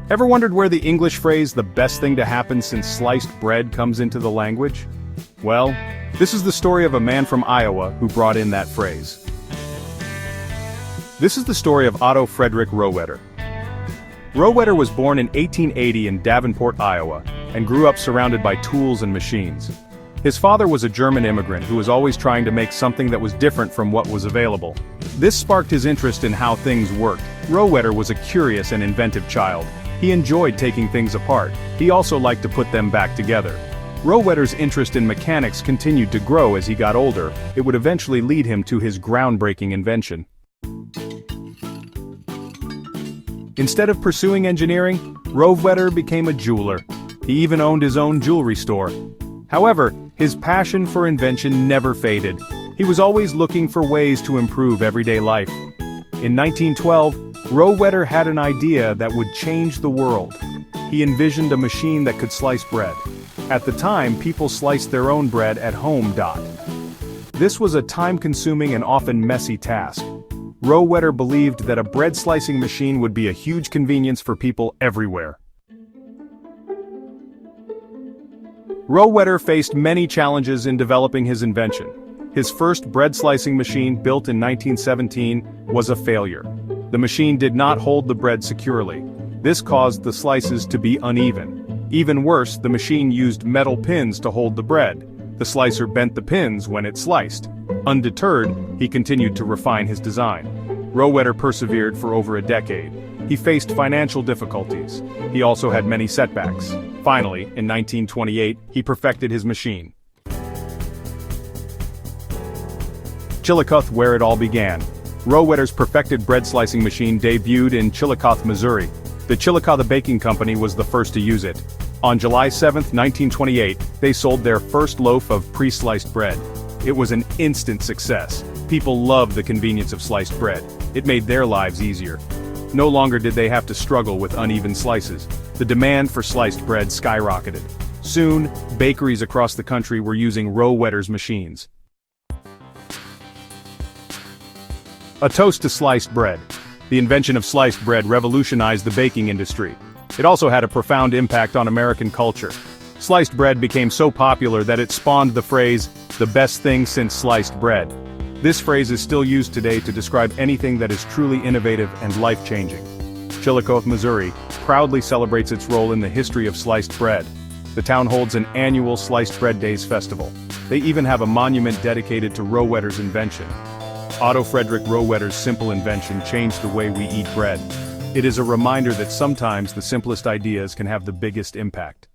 Ever wondered where the English phrase, "the best thing to happen since sliced bread," comes into the language? Well, this is the story of a man from Iowa who brought in that phrase. This is the story of Otto Frederick Rohwedder. Rohwedder was born in 1880 in Davenport, Iowa, and grew up surrounded by tools and machines. His father was a German immigrant who was always trying to make something that was different from what was available. This sparked his interest in how things worked. Rohwedder was a curious and inventive child. He enjoyed taking things apart. He also liked to put them back together. Rohwedder's interest in mechanics continued to grow as he got older. It would eventually lead him to his groundbreaking invention. Instead of pursuing engineering, Rohwedder became a jeweler. He even owned his own jewelry store. However, his passion for invention never faded. He was always looking for ways to improve everyday life. In 1912, Rohwedder had an idea that would change the world. He envisioned a machine that could slice bread. At the time, people sliced their own bread at home. This was a time-consuming and often messy task. Rohwedder believed that a bread slicing machine would be a huge convenience for people everywhere. Rohwedder faced many challenges in developing his invention. His first bread slicing machine, built in 1917, was a failure. The machine did not hold the bread securely. This caused the slices to be uneven. Even worse, the machine used metal pins to hold the bread. The slicer bent the pins when it sliced. Undeterred, he continued to refine his design. Rohwedder persevered for over a decade. He faced financial difficulties. He also had many setbacks. Finally, in 1928, he perfected his machine. Chillicothe, where it all began. Rohwedder's perfected bread slicing machine debuted in Chillicothe, Missouri. The Chillicothe Baking Company was the first to use it. On July 7, 1928, they sold their first loaf of pre-sliced bread. It was an instant success. People loved the convenience of sliced bread. It made their lives easier. No longer did they have to struggle with uneven slices. The demand for sliced bread skyrocketed. Soon, bakeries across the country were using Rohwedder's machines. A toast to sliced bread. The invention of sliced bread revolutionized the baking industry. It also had a profound impact on American culture. Sliced bread became so popular that it spawned the phrase, "the best thing since sliced bread." This phrase is still used today to describe anything that is truly innovative and life-changing. Chillicothe, Missouri, proudly celebrates its role in the history of sliced bread. The town holds an annual Sliced Bread Days festival. They even have a monument dedicated to Rohwedder's invention. Otto Frederick Rohwedder's simple invention changed the way we eat bread. It is a reminder that sometimes the simplest ideas can have the biggest impact.